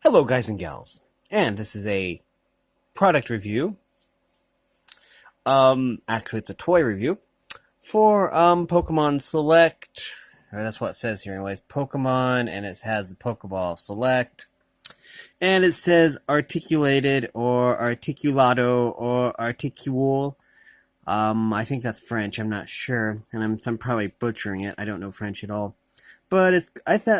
Hello, guys and gals, and this is a product review. Actually, it's a toy review for Pokemon Select. Or that's what it says here, anyways. Pokemon, and it has the Pokeball Select, and it says articulated or articulado or articule. I think that's French. I'm not sure, and I'm probably butchering it. I don't know French at all. But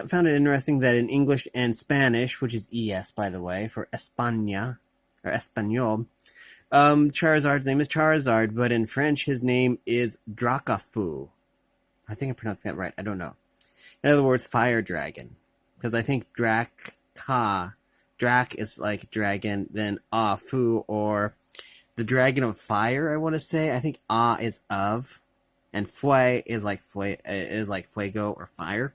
found it interesting that in English and Spanish, which is ES by the way, for España or Espanol, Charizard's name is Charizard, but in French his name is Dracafou. I think I pronounced that right. I don't know. In other words, fire dragon, because I think Drac is like dragon, then Fu or the dragon of fire. I want to say. I think is of. And fue is like fuego or fire.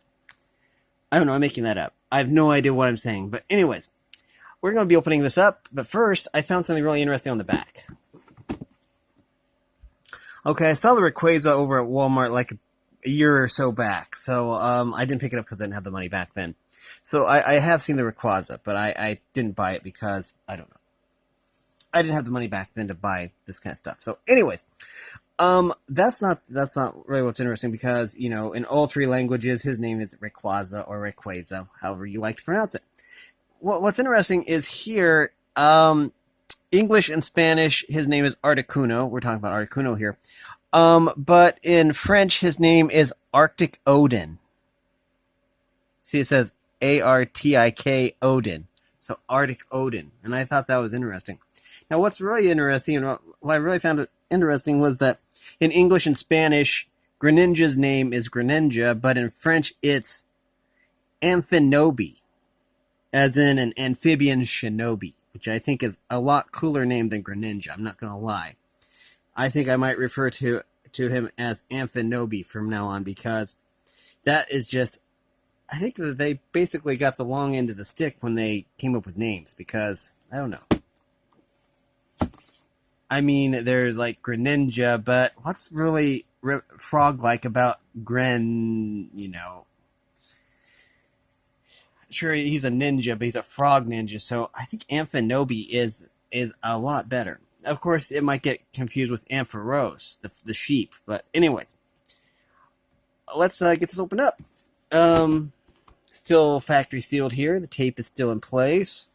I don't know, I'm making that up. I have no idea what I'm saying. But anyways, we're going to be opening this up. But first, I found something really interesting on the back. Okay, I saw the Rayquaza over at Walmart like a year or so back. So I didn't pick it up because I didn't have the money back then. So I have seen the Rayquaza, but I didn't buy it because, I don't know. I didn't have the money back then to buy this kind of stuff. So anyways, that's not really what's interesting because, you know, in all three languages, his name is Rayquaza or Rayquaza, however you like to pronounce it. What's interesting is here, English and Spanish, his name is Articuno. We're talking about Articuno here. But in French, his name is Arctic Odin. See, it says Artik Odin. So Arctic Odin. And I thought that was interesting. Now, what's really interesting, and what I really found it interesting was that in English and Spanish, Greninja's name is Greninja, but in French, it's Amphinobi, as in an amphibian shinobi, which I think is a lot cooler name than Greninja, I'm not going to lie. I think I might refer to him as Amphinobi from now on, because that is just, I think that they basically got the long end of the stick when they came up with names, because, I don't know. I mean, there's like Greninja, but what's really frog-like about you know? Sure, he's a ninja, but he's a frog ninja, so I think Amphinobi is a lot better. Of course, it might get confused with Ampharos, the sheep, but anyways. Let's get this opened up. Still factory sealed here. The tape is still in place.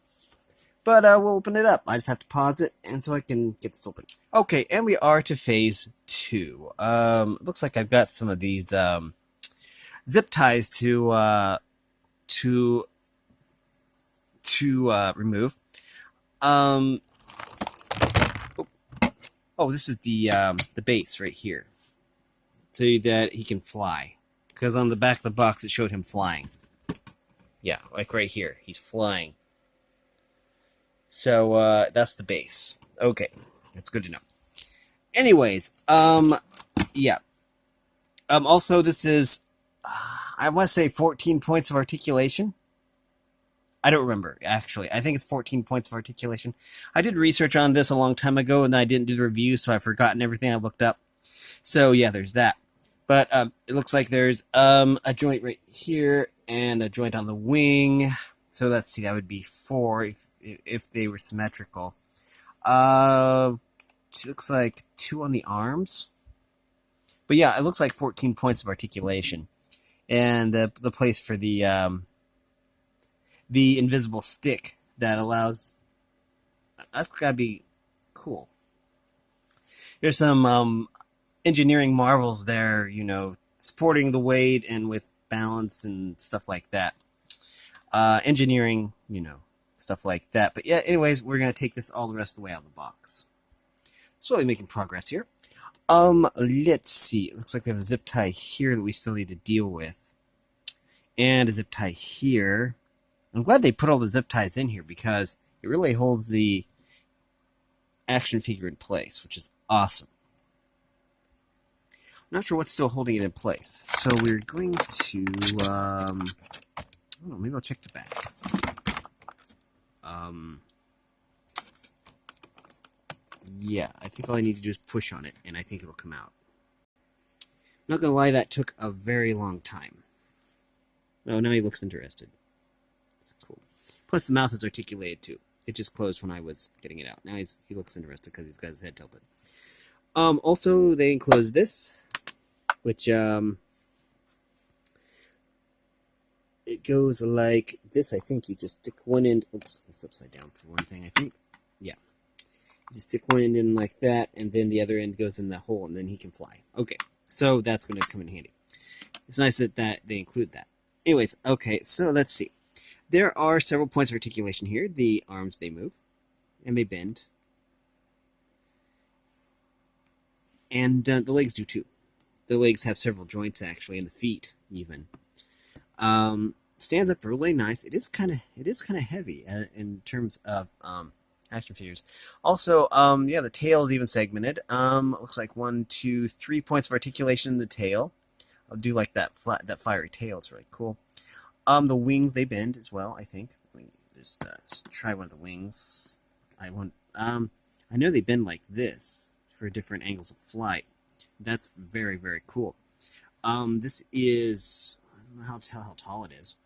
But we'll open it up. I just have to pause it, and so I can get this open. Okay, and we are to phase 2. Looks like I've got some of these zip ties to remove. Oh, this is the base right here, so that he can fly. Because on the back of the box, it showed him flying. Yeah, like right here, he's flying. So, that's the base. Okay, that's good to know. Anyways, yeah. Also, this is, I want to say 14 points of articulation. I don't remember, actually. I think it's 14 points of articulation. I did research on this a long time ago, and I didn't do the review, so I've forgotten everything I looked up. So, yeah, there's that. But it looks like there's a joint right here, and a joint on the wing. So let's see, that would be 4 if they were symmetrical. Looks like 2 on the arms. But yeah, it looks like 14 points of articulation. And the place for the invisible stick that allows... That's gotta be cool. There's some engineering marvels there, you know, supporting the weight and with balance and stuff like that. Engineering, you know, stuff like that. But yeah, anyways, we're going to take this all the rest of the way out of the box. Slowly making progress here. Let's see. It looks like we have a zip tie here that we still need to deal with. And a zip tie here. I'm glad they put all the zip ties in here because it really holds the action figure in place, which is awesome. I'm not sure what's still holding it in place. So we're going to, I don't know, maybe I'll check the back. Yeah, I think all I need to do is push on it, and I think it'll come out. Not gonna lie, that took a very long time. Oh, now he looks interested. That's cool. Plus, the mouth is articulated too. It just closed when I was getting it out. Now he looks interested because he's got his head tilted. Also, they enclosed this, which it goes like this. I think you just stick one end. Oops, it's upside down for one thing. I think, yeah. You just stick one end in like that, and then the other end goes in that hole, and then he can fly. Okay, so that's going to come in handy. It's nice that they include that. Anyways, okay, so let's see. There are several points of articulation here. The arms, they move, and they bend. And the legs do too. The legs have several joints, actually, and the feet, even. Stands up really nice. It is kind of heavy in terms of action figures. Also, yeah, the tail is even segmented. Looks like 1, 2, 3 points of articulation in the tail. I'll do like that fiery tail. It's really cool. The wings, they bend as well, I think. Let me just try one of the wings. I know they bend like this for different angles of flight. That's very, very cool. This is, I don't know how tall it is.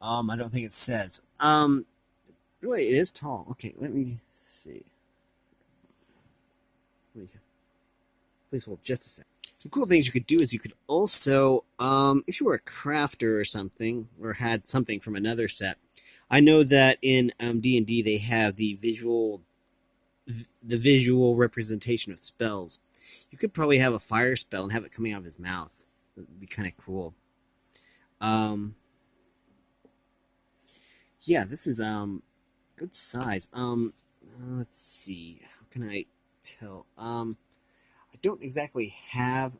I don't think it says. Really, it is tall. Okay, let me see. Please hold just a second. Some cool things you could do is you could also, if you were a crafter or something, or had something from another set, I know that in D&D they have the visual representation of spells. You could probably have a fire spell and have it coming out of his mouth. That would be kind of cool. Yeah, this is good size. Let's see. How can I tell? I don't exactly have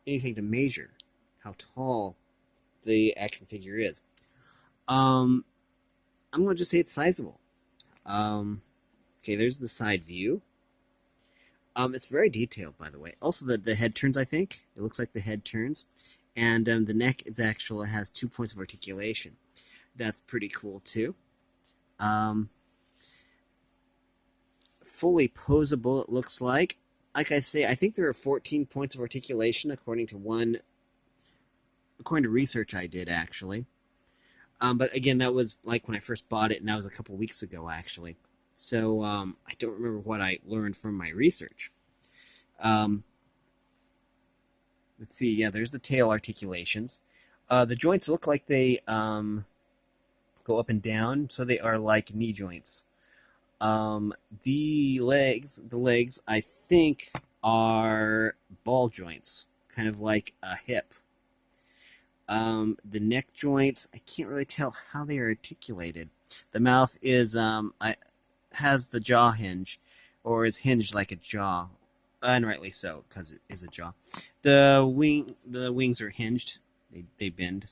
anything to measure how tall the action figure is. I'm going to just say it's sizable. Okay, there's the side view. It's very detailed, by the way. Also, the head turns, I think. It looks like the head turns. And the neck is actually has 2 points of articulation. That's pretty cool, too. Fully posable, it looks like. Like I say, I think there are 14 points of articulation, according to research I did, actually. But again, that was like when I first bought it, and that was a couple weeks ago, actually. So I don't remember what I learned from my research. Let's see. Yeah, there's the tail articulations. The joints look like they go up and down, so they are like knee joints. The legs, I think, are ball joints, kind of like a hip. The neck joints, I can't really tell how they are articulated. The mouth is has the jaw hinge, or is hinged like a jaw, and rightly so, because it is a jaw. The wings are hinged. They bend.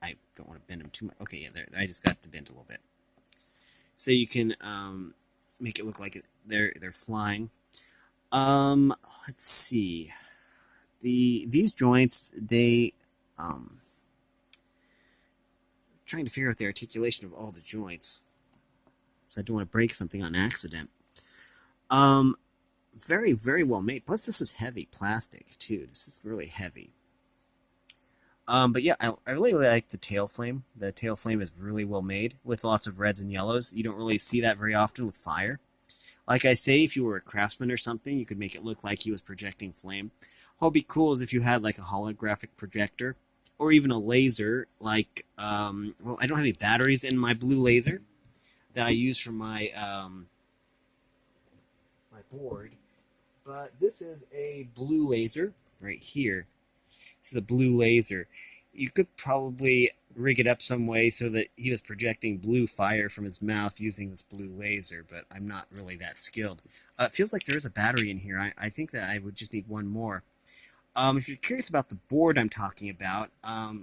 I don't want to bend them too much. Okay, yeah, I just got to bend a little bit. So you can make it look like they're flying. Let's see. These joints, they trying to figure out the articulation of all the joints. So I don't want to break something on accident. Very, very well made. Plus, this is heavy plastic too. This is really heavy. But yeah, I really like the tail flame. The tail flame is really well made with lots of reds and yellows. You don't really see that very often with fire. Like I say, if you were a craftsman or something, you could make it look like he was projecting flame. What would be cool is if you had like a holographic projector or even a laser. Like, well, I don't have any batteries in my blue laser that I use for my my board, but this is a blue laser right here. This is a blue laser. You could probably rig it up some way so that he was projecting blue fire from his mouth using this blue laser, but I'm not really that skilled. It feels like there is a battery in here. I think that I would just need one more. If you're curious about the board I'm talking about, I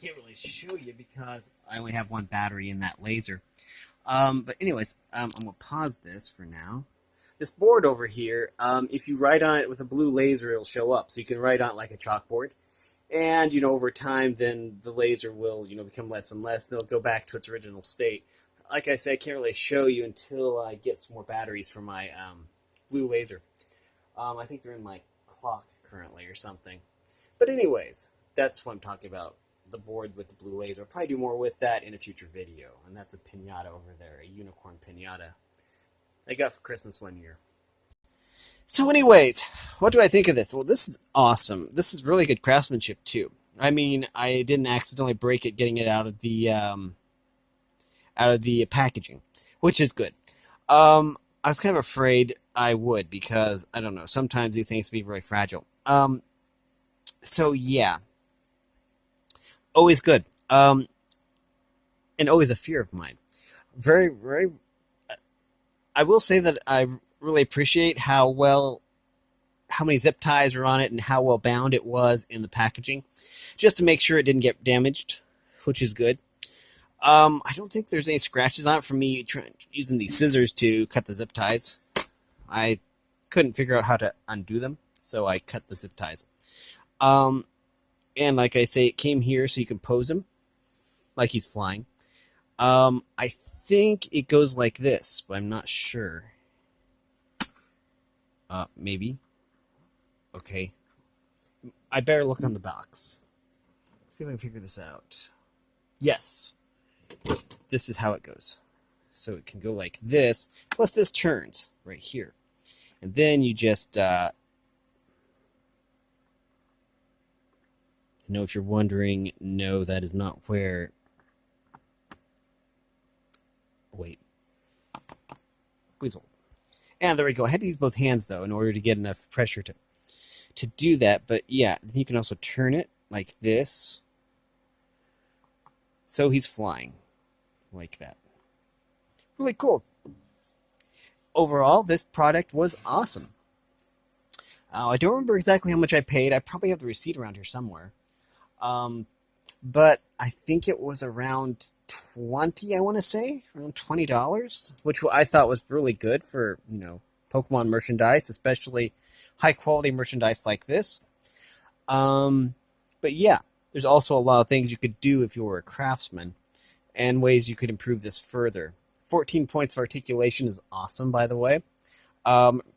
can't really show you because I only have one battery in that laser. But anyways, I'm going to pause this for now. This board over here, if you write on it with a blue laser, it'll show up. So you can write on it like a chalkboard. And, over time, then the laser will, become less and less. And it'll go back to its original state. Like I said, I can't really show you until I get some more batteries for my blue laser. I think they're in my clock currently or something. But anyways, that's what I'm talking about. the board with the blue laser. I'll probably do more with that in a future video. And that's a pinata over there, a unicorn pinata I got for Christmas one year. So anyways, what do I think of this? Well, this is awesome. This is really good craftsmanship too. I mean, I didn't accidentally break it getting it out of the packaging, which is good. I was kind of afraid I would because I don't know. Sometimes these things can be very fragile. So yeah, always good. And always a fear of mine. Very, very. I will say that I really appreciate how many zip ties are on it and how well bound it was in the packaging, just to make sure it didn't get damaged, which is good. I don't think there's any scratches on it from me using these scissors to cut the zip ties. I couldn't figure out how to undo them, so I cut the zip ties. And like I say, it came here so you can pose him like he's flying. I think it goes like this, but I'm not sure. Maybe. Okay. I better look on the box. See if I can figure this out. Yes. This is how it goes. So it can go like this, plus this turns right here. And then you just, know if you're wondering, no, that is not where, wait. Please hold. And there we go. I had to use both hands, though, in order to get enough pressure to do that. But yeah, you can also turn it like this. So he's flying like that. Really cool. Overall, this product was awesome. I don't remember exactly how much I paid. I probably have the receipt around here somewhere. But I think it was around $20, I want to say. Around $20, which I thought was really good for, Pokemon merchandise, especially high-quality merchandise like this. But yeah, there's also a lot of things you could do if you were a craftsman and ways you could improve this further. 14 points of articulation is awesome, by the way.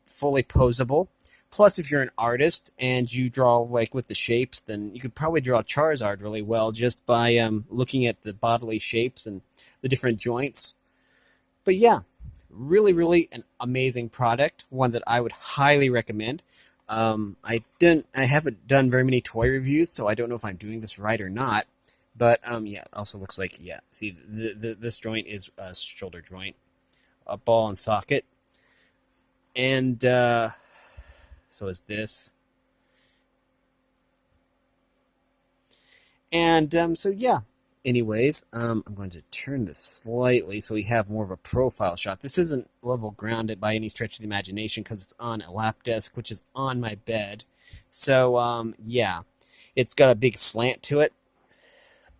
Fully posable. Plus, if you're an artist and you draw like with the shapes, then you could probably draw Charizard really well just by looking at the bodily shapes and the different joints. But yeah, really, really an amazing product. One that I would highly recommend. I haven't done very many toy reviews, so I don't know if I'm doing this right or not. But yeah, it also looks like, yeah, see, this joint is a shoulder joint, a ball and socket, and so is this. And so yeah, anyways, I'm going to turn this slightly so we have more of a profile shot. This isn't level grounded by any stretch of the imagination because it's on a lap desk, which is on my bed. So yeah, it's got a big slant to it.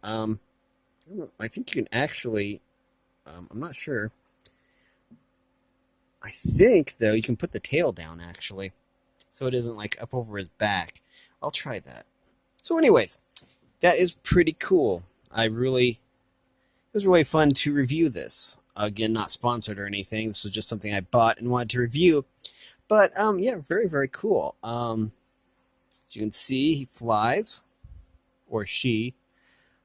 I think you can actually, I'm not sure. I think, though, you can put the tail down, actually, so it isn't, like, up over his back. I'll try that. So anyways, that is pretty cool. It was really fun to review this. Again, not sponsored or anything. This was just something I bought and wanted to review. But, yeah, very, very cool. As you can see, he flies, or she.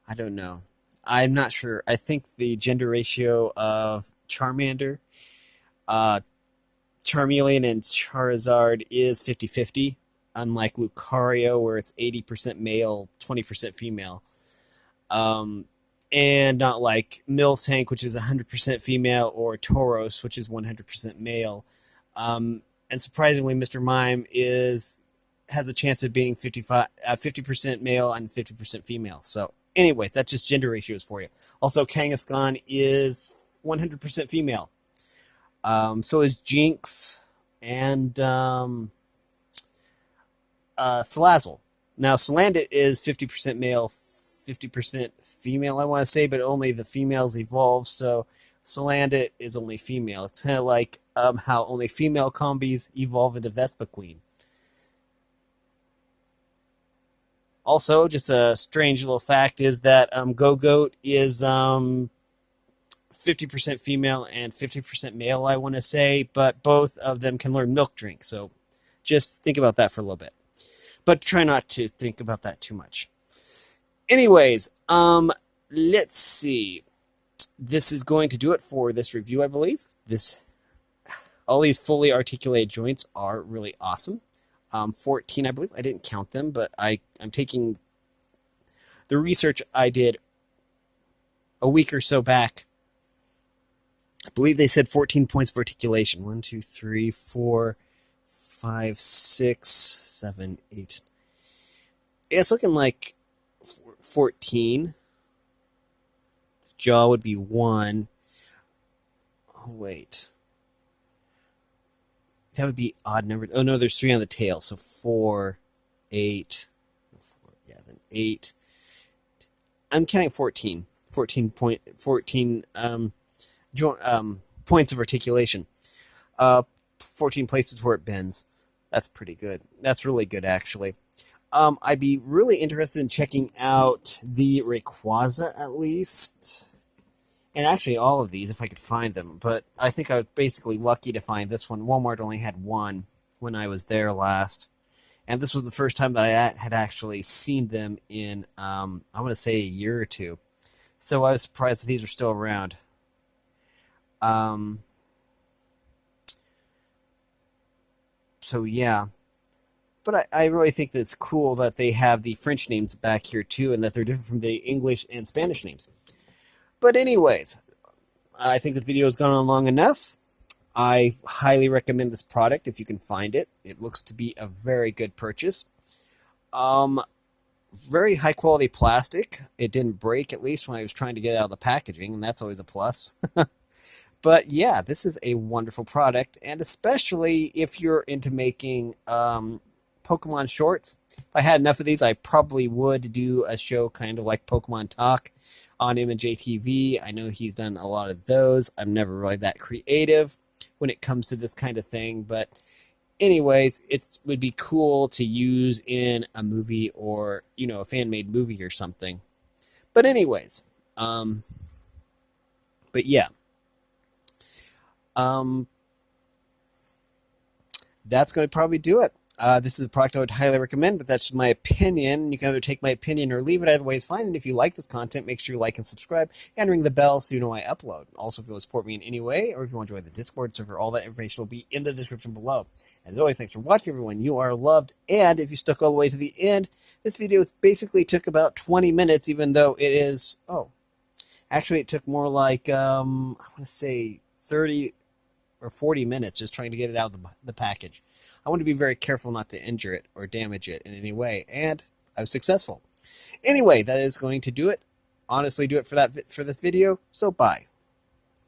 I don't know. I'm not sure. I think the gender ratio of Charmander, Charmeleon, and Charizard is 50-50, unlike Lucario, where it's 80% male, 20% female. And not like Miltank, which is 100% female, or Tauros, which is 100% male. And surprisingly, Mr. Mime has a chance of being 50% male and 50% female. So anyways, that's just gender ratios for you. Also, Kangaskhan is 100% female. So is Jinx and Salazzle. Now, Salandit is 50% male, 50% female, I want to say, but only the females evolve, so Salandit is only female. It's kind of like how only female combis evolve into Vespa Queen. Also, just a strange little fact is that Go-Goat is 50% female and 50% male, I want to say, but both of them can learn Milk Drink, so just think about that for a little bit. But try not to think about that too much. Anyways, let's see. This is going to do it for this review, I believe. All these fully articulated joints are really awesome. 14, I believe. I didn't count them, but I'm taking the research I did a week or so back. I believe they said 14 points of articulation. 1, 2, 3, 4, 5, 6, 7, 8. Yeah, it's looking like 14. Jaw would be 1. Oh, wait. That would be odd number. Oh, no, there's 3 on the tail. So 4, 8. 4, yeah, then 8. I'm counting 14. 14 points of articulation. 14 places where it bends. That's pretty good. That's really good, actually. I'd be really interested in checking out the Rayquaza, at least. And actually all of these, if I could find them. But I think I was basically lucky to find this one. Walmart only had one when I was there last. And this was the first time that I had actually seen them in, I want to say, a year or two. So I was surprised that these were still around. So yeah. But I really think that it's cool that they have the French names back here too, and that they're different from the English and Spanish names. But anyways, I think this video has gone on long enough. I highly recommend this product if you can find it. It looks to be a very good purchase. Very high quality plastic. It didn't break, at least when I was trying to get it out of the packaging, and that's always a plus. But yeah, this is a wonderful product, and especially if you're into making Pokemon shorts. If I had enough of these, I probably would do a show kind of like Pokemon Talk on MJTV. I know he's done a lot of those. I'm never really that creative when it comes to this kind of thing, but anyways, it would be cool to use in a movie or, a fan-made movie or something. But anyways, but yeah. That's going to probably do it. This is a product I would highly recommend, but that's just my opinion. You can either take my opinion or leave it. Either way is fine. And if you like this content, make sure you like and subscribe and ring the bell so you know I upload. Also, if you want to support me in any way, or if you want to join the Discord server, all that information will be in the description below. As always, thanks for watching, everyone. You are loved. And if you stuck all the way to the end, this video basically took about 20 minutes, even though it is... Oh, actually, it took more like, I want to say 30 or 40 minutes just trying to get it out of the package. I want to be very careful not to injure it or damage it in any way, and I was successful. Anyway, that is going to do it. Honestly, do it for this video, so bye.